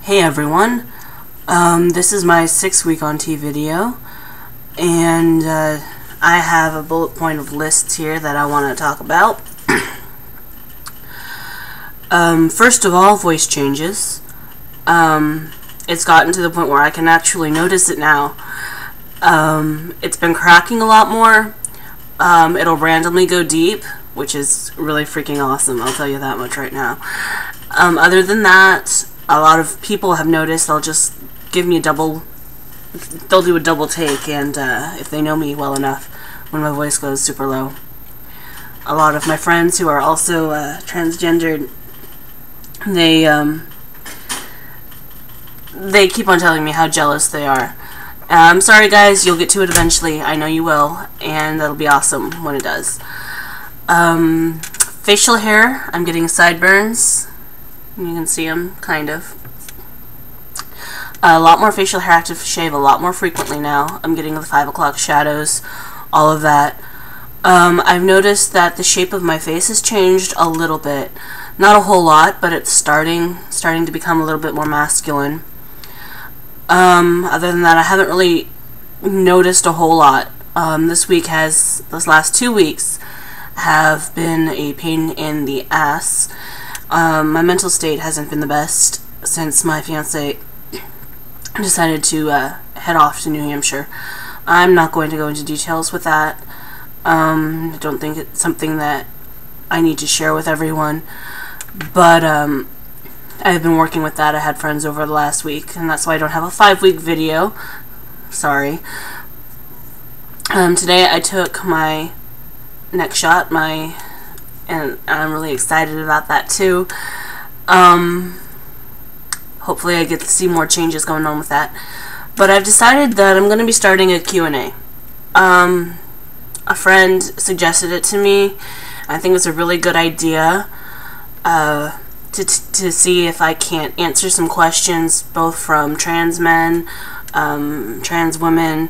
Hey everyone, this is my 6-week on T video, and I have a bullet point of lists here that I want to talk about. First of all, voice changes. It's gotten to the point where I can actually notice it now. It's been cracking a lot more. It'll randomly go deep, which is really freaking awesome, I'll tell you that much right now. Other than that, a lot of people have noticed they'll just give me they'll do a double take, and if they know me well enough, when my voice goes super low. A lot of my friends who are also transgendered, they keep on telling me how jealous they are. I'm sorry guys, you'll get to it eventually, I know you will, and that'll be awesome when it does. Facial hair, I'm getting sideburns. You can see them, kind of. A lot more facial hair. I have to shave a lot more frequently now. I'm getting the 5 o'clock shadows, all of that. I've noticed that the shape of my face has changed a little bit. Not a whole lot, but it's starting to become a little bit more masculine. Other than that, I haven't really noticed a whole lot. This last 2 weeks have been a pain in the ass. My mental state hasn't been the best since my fiance decided to head off to New Hampshire. I'm not going to go into details with that. I don't think it's something that I need to share with everyone, but I've been working with that. I had friends over the last week, and that's why I don't have a 5-week video. Sorry. Today I took my neck shot, and I'm really excited about that too. Hopefully I get to see more changes going on with that. But I've decided that I'm going to be starting a Q&A. A friend suggested it to me. I think it's a really good idea to see if I can't answer some questions, both from trans men, trans women,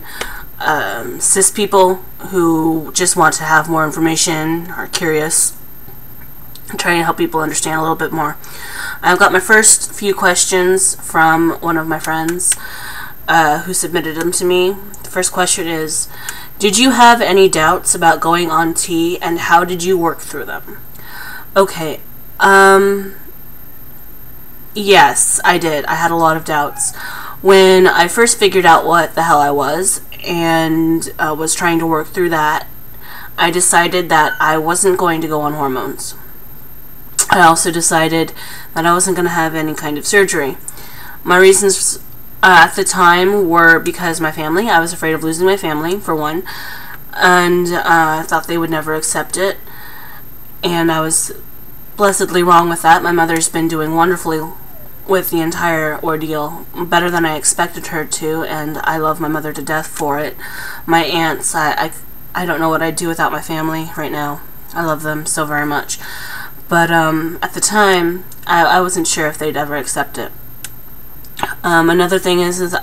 cis people who just want to have more information, are curious. I'm trying to help people understand a little bit more. I've got my first few questions from one of my friends who submitted them to me. The first question is, did you have any doubts about going on T, and how did you work through them? Okay, yes, I did. I had a lot of doubts. When I first figured out what the hell I was and was trying to work through that, I decided that I wasn't going to go on hormones. I also decided that I wasn't going to have any kind of surgery. My reasons at the time were because my family. I was afraid of losing my family, for one, and I thought they would never accept it, and I was blessedly wrong with that. My mother's been doing wonderfully with the entire ordeal, better than I expected her to, and I love my mother to death for it. My aunts, I don't know what I'd do without my family right now. I love them so very much. But at the time, I wasn't sure if they'd ever accept it. Another thing is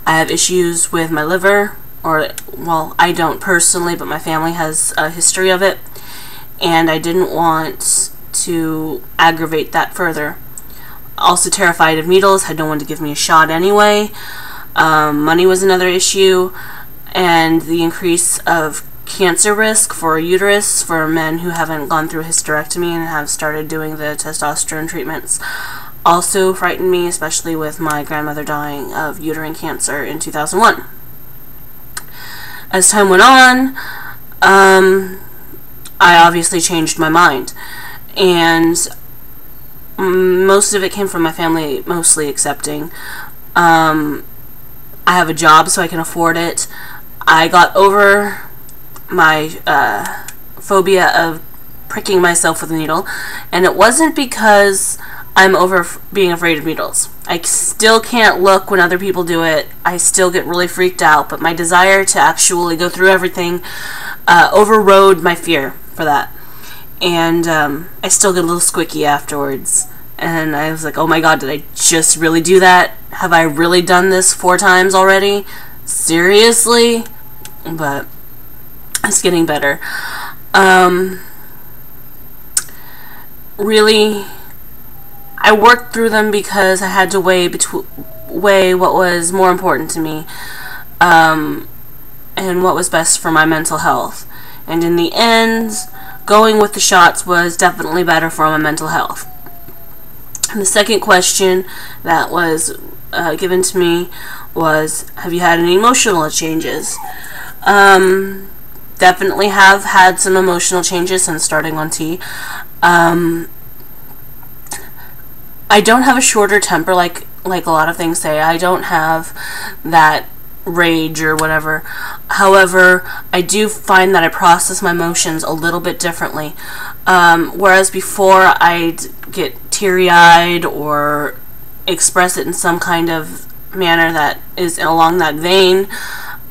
I have issues with my liver, well, I don't personally, but my family has a history of it, and I didn't want to aggravate that further. Also terrified of needles, had no one to give me a shot anyway. Money was another issue, and the increase of cancer risk for uterus for men who haven't gone through a hysterectomy and have started doing the testosterone treatments also frightened me, especially with my grandmother dying of uterine cancer in 2001. As time went on, I obviously changed my mind, and most of it came from my family mostly accepting. I have a job, so I can afford it. I got over my phobia of pricking myself with a needle, and it wasn't because I'm over being afraid of needles. I still can't look when other people do it. I still get really freaked out, but my desire to actually go through everything overrode my fear for that. And I still get a little squicky afterwards, and I was like, oh my god, did I just really do that? Have I really done this 4 times already? Seriously? But it's getting better. Really, I worked through them because I had to weigh what was more important to me, and what was best for my mental health. And in the end, going with the shots was definitely better for my mental health. And the second question that was given to me was, have you had any emotional changes? Definitely have had some emotional changes since starting on tea. I don't have a shorter temper like a lot of things say. I don't have that rage or whatever. However, I do find that I process my emotions a little bit differently. Whereas before I'd get teary-eyed or express it in some kind of manner that is along that vein,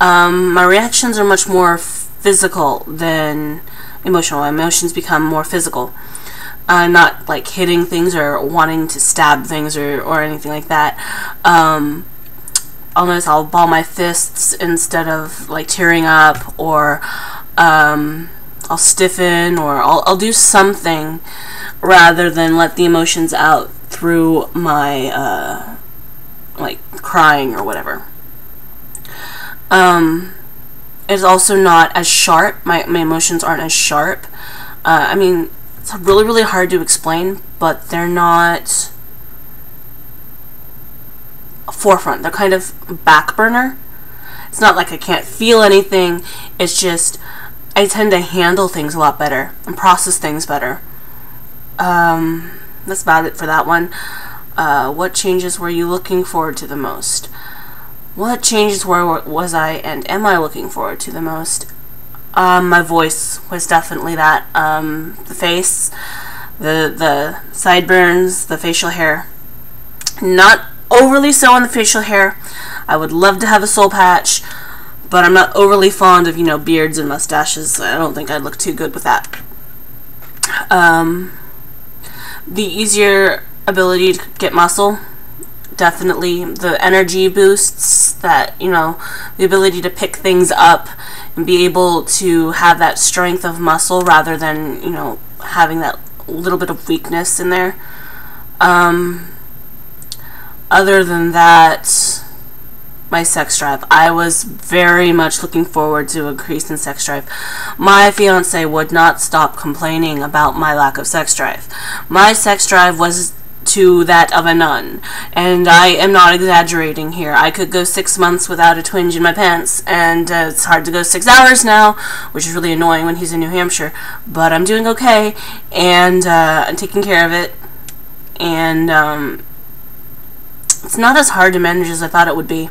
my reactions are much more physical than emotional. My emotions become more physical. Not like hitting things or wanting to stab things or anything like that. I'll notice I'll ball my fists instead of like tearing up, or I'll stiffen, or I'll do something rather than let the emotions out through my like crying or whatever. It's also not as sharp. My emotions aren't as sharp. I mean, it's really, really hard to explain, but they're not forefront. They're kind of back burner. It's not like I can't feel anything. It's just I tend to handle things a lot better and process things better. That's about it for that one. What changes were you looking forward to the most? What changes was I and am I looking forward to the most? My voice was definitely that. The face, the sideburns, the facial hair. Not overly so on the facial hair. I would love to have a soul patch, but I'm not overly fond of, beards and mustaches. I don't think I'd look too good with that. The easier ability to get muscle, definitely. The energy boosts, that, the ability to pick things up and be able to have that strength of muscle rather than, having that little bit of weakness in there. Other than that, my sex drive. I was very much looking forward to an increase in sex drive. My fiance would not stop complaining about my lack of sex drive. My sex drive was to that of a nun, and I am not exaggerating here. I could go 6 months without a twinge in my pants, and it's hard to go 6 hours now, which is really annoying when he's in New Hampshire, but I'm doing okay, and I'm taking care of it, and it's not as hard to manage as I thought it would be,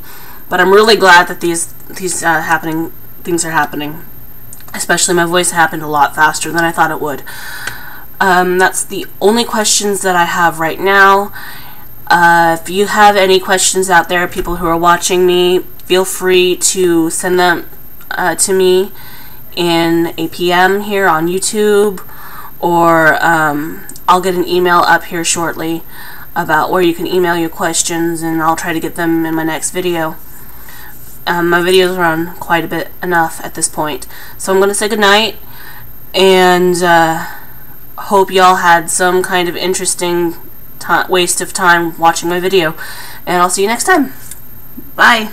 but I'm really glad that these things are happening. Especially my voice happened a lot faster than I thought it would. That's the only questions that I have right now. If you have any questions out there, people who are watching me, feel free to send them to me in a PM here on YouTube, or I'll get an email up here shortly about where you can email your questions, and I'll try to get them in my next video. My videos run quite a bit enough at this point, so I'm going to say goodnight, and hope y'all had some kind of interesting waste of time watching my video, and I'll see you next time. Bye.